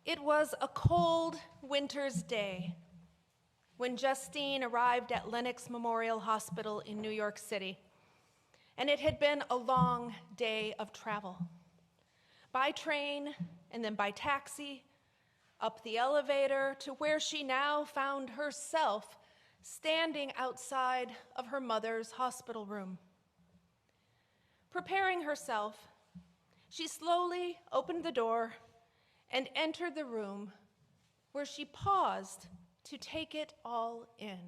It was a cold winter's day when Justine arrived at Lenox Memorial Hospital in New York City, and it had been a long day of travel. By train and then by taxi, up the elevator to where she now found herself standing outside of her mother's hospital room. Preparing herself, she slowly opened the door and entered the room where she paused to take it all in.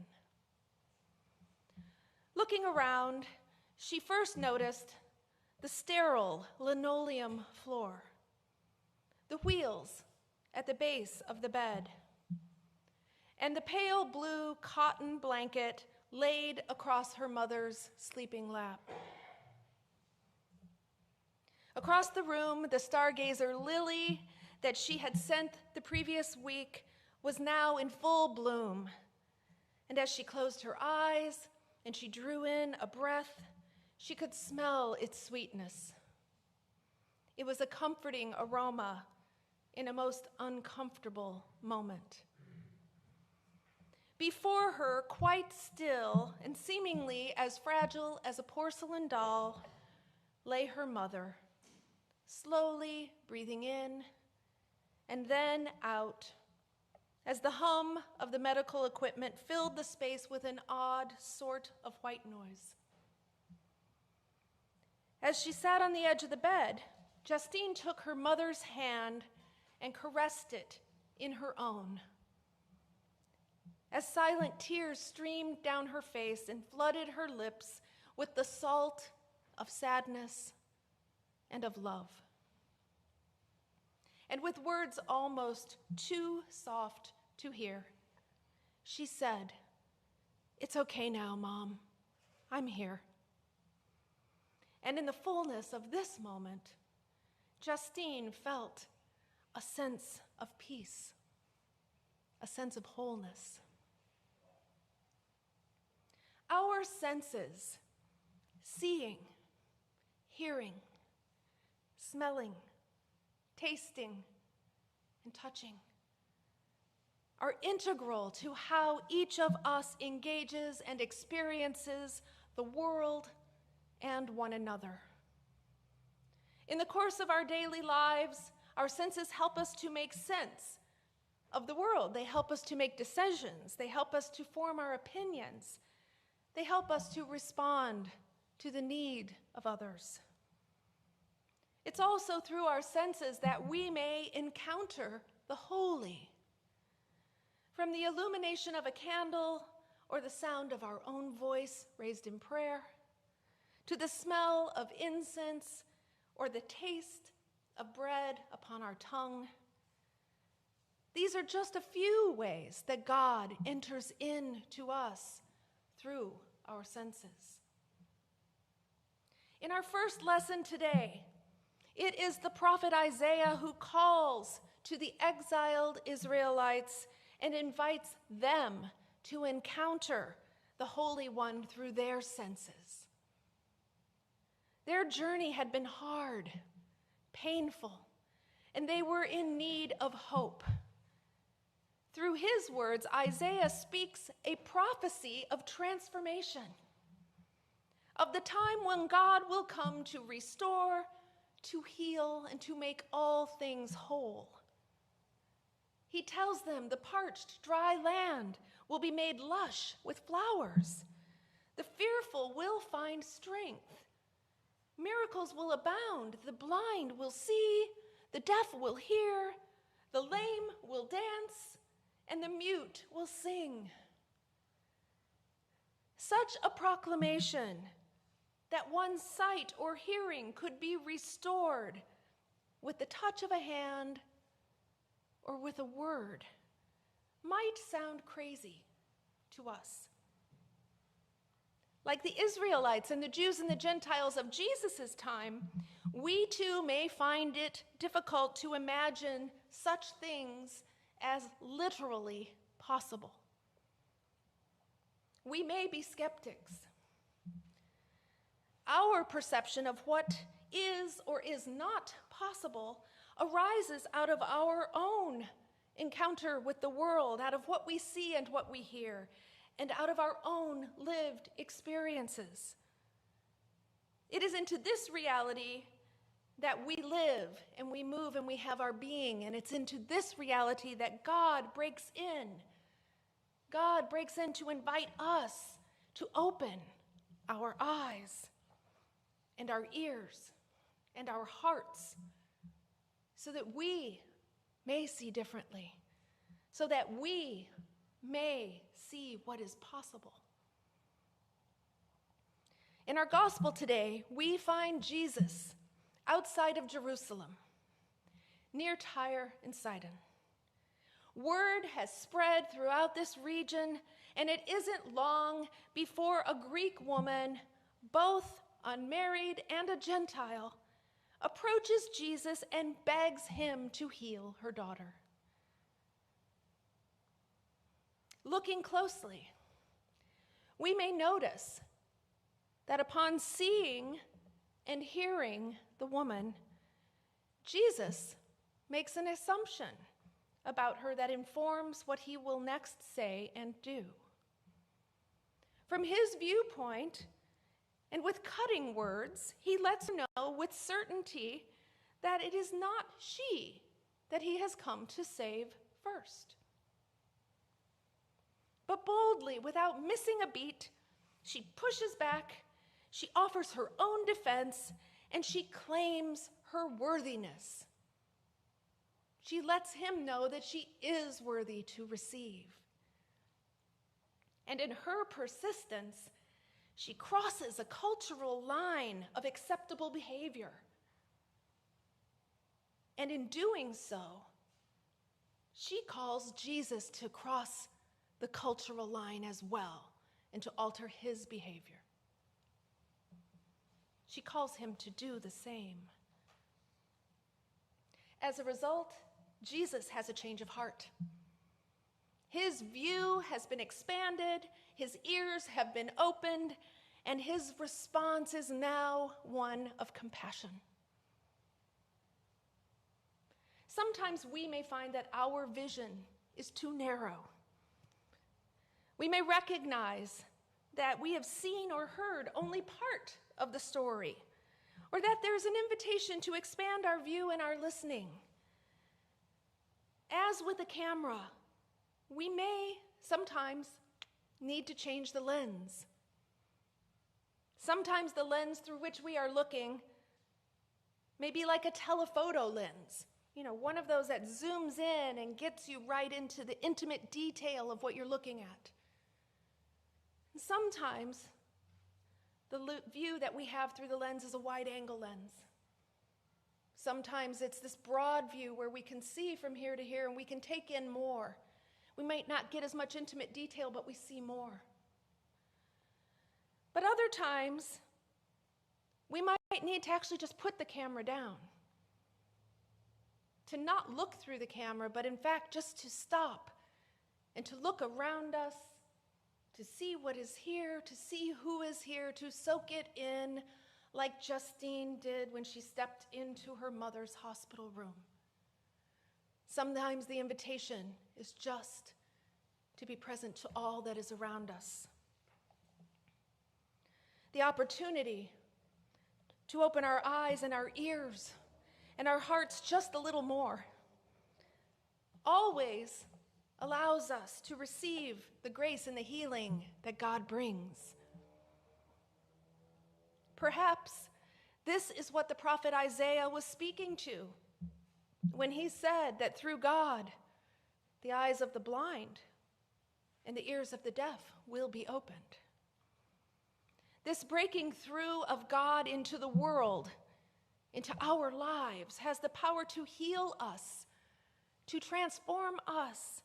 Looking around, she first noticed the sterile linoleum floor, the wheels at the base of the bed, and the pale blue cotton blanket laid across her mother's sleeping lap. Across the room, the stargazer lily that she had sent the previous week was now in full bloom. And as she closed her eyes and she drew in a breath, she could smell its sweetness. It was a comforting aroma in a most uncomfortable moment. Before her, quite still and seemingly as fragile as a porcelain doll, lay her mother, slowly breathing in and then out, as the hum of the medical equipment filled the space with an odd sort of white noise. As she sat on the edge of the bed, Justine took her mother's hand and caressed it in her own. As silent tears streamed down her face and flooded her lips with the salt of sadness and of love. And with words almost too soft to hear, she said, "It's okay now, Mom. I'm here." And in the fullness of this moment, Justine felt a sense of peace, a sense of wholeness. Our senses, seeing, hearing, smelling, tasting, and touching, are integral to how each of us engages and experiences the world and one another. In the course of our daily lives, our senses help us to make sense of the world. They help us to make decisions. They help us to form our opinions. They help us to respond to the need of others. It's also through our senses that we may encounter the holy. From the illumination of a candle or the sound of our own voice raised in prayer, to the smell of incense or the taste of bread upon our tongue. These are just a few ways that God enters into us through our senses. In our first lesson today, it is the prophet Isaiah who calls to the exiled Israelites and invites them to encounter the Holy One through their senses. Their journey had been hard, painful, and they were in need of hope. Through his words, Isaiah speaks a prophecy of transformation, of the time when God will come to restore, to heal, and to make all things whole. He tells them the parched, dry land will be made lush with flowers. The fearful will find strength. Miracles will abound. The blind will see, the deaf will hear, the lame will dance, and the mute will sing. Such a proclamation that one's sight or hearing could be restored with the touch of a hand or with a word might sound crazy to us. Like the Israelites and the Jews and the Gentiles of Jesus' time, we too may find it difficult to imagine such things as literally possible. We may be skeptics. Our perception of what is or is not possible arises out of our own encounter with the world, out of what we see and what we hear, and out of our own lived experiences. It is into this reality that we live and we move and we have our being, and it's into this reality that God breaks in. God breaks in to invite us to open our eyes and our ears and our hearts so that we may see differently, so that we may see what is possible. In our gospel today, we find Jesus outside of Jerusalem, near Tyre and Sidon. Word has spread throughout this region, and it isn't long before a Greek woman, both unmarried and a Gentile, approaches Jesus and begs him to heal her daughter. Looking closely, we may notice that upon seeing and hearing the woman, Jesus makes an assumption about her that informs what he will next say and do. From his viewpoint, and with cutting words, he lets her know with certainty that it is not she that he has come to save first. But boldly, without missing a beat, she pushes back, she offers her own defense, and she claims her worthiness. She lets him know that she is worthy to receive. And in her persistence, she crosses a cultural line of acceptable behavior. And in doing so, she calls Jesus to cross the cultural line as well and to alter his behavior. She calls him to do the same. As a result, Jesus has a change of heart. His view has been expanded, his ears have been opened, and his response is now one of compassion. Sometimes we may find that our vision is too narrow. We may recognize that we have seen or heard only part of the story, or that there's an invitation to expand our view and our listening. As with a camera, we may sometimes need to change the lens. Sometimes the lens through which we are looking may be like a telephoto lens, one of those that zooms in and gets you right into the intimate detail of what you're looking at. And sometimes the view that we have through the lens is a wide-angle lens. Sometimes it's this broad view where we can see from here to here and we can take in more. We might not get as much intimate detail, but we see more. But other times, we might need to actually just put the camera down. To not look through the camera, but in fact just to stop and to look around us, to see what is here, to see who is here, to soak it in like Justine did when she stepped into her mother's hospital room. Sometimes the invitation is just to be present to all that is around us. The opportunity to open our eyes and our ears and our hearts just a little more always allows us to receive the grace and the healing that God brings. Perhaps this is what the prophet Isaiah was speaking to when he said that through God, the eyes of the blind and the ears of the deaf will be opened. This breaking through of God into the world, into our lives, has the power to heal us, to transform us.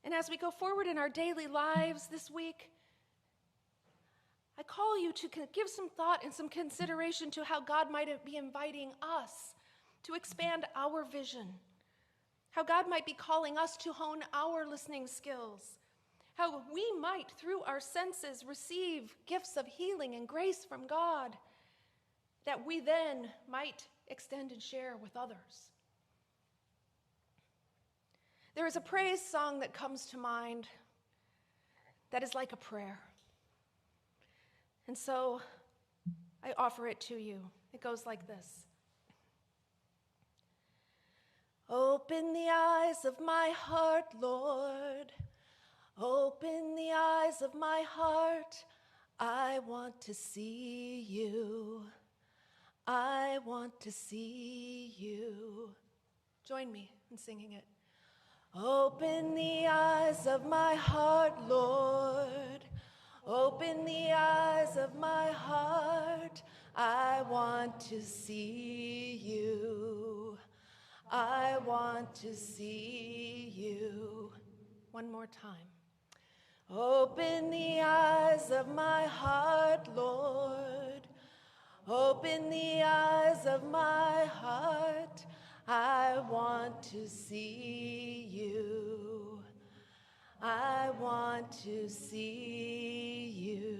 And as we go forward in our daily lives this week, I call you to give some thought and some consideration to how God might be inviting us to expand our vision, how God might be calling us to hone our listening skills, how we might, through our senses, receive gifts of healing and grace from God, that we then might extend and share with others. There is a praise song that comes to mind that is like a prayer. And so I offer it to you. It goes like this. Open the eyes of my heart, Lord. Open the eyes of my heart. I want to see you. I want to see you. Join me in singing it. Open the eyes of my heart, Lord. Open the eyes of my heart. I want to see you. I want to see you. One more time. Open the eyes of my heart, Lord. Open the eyes of my heart. I want to see you. I want to see you.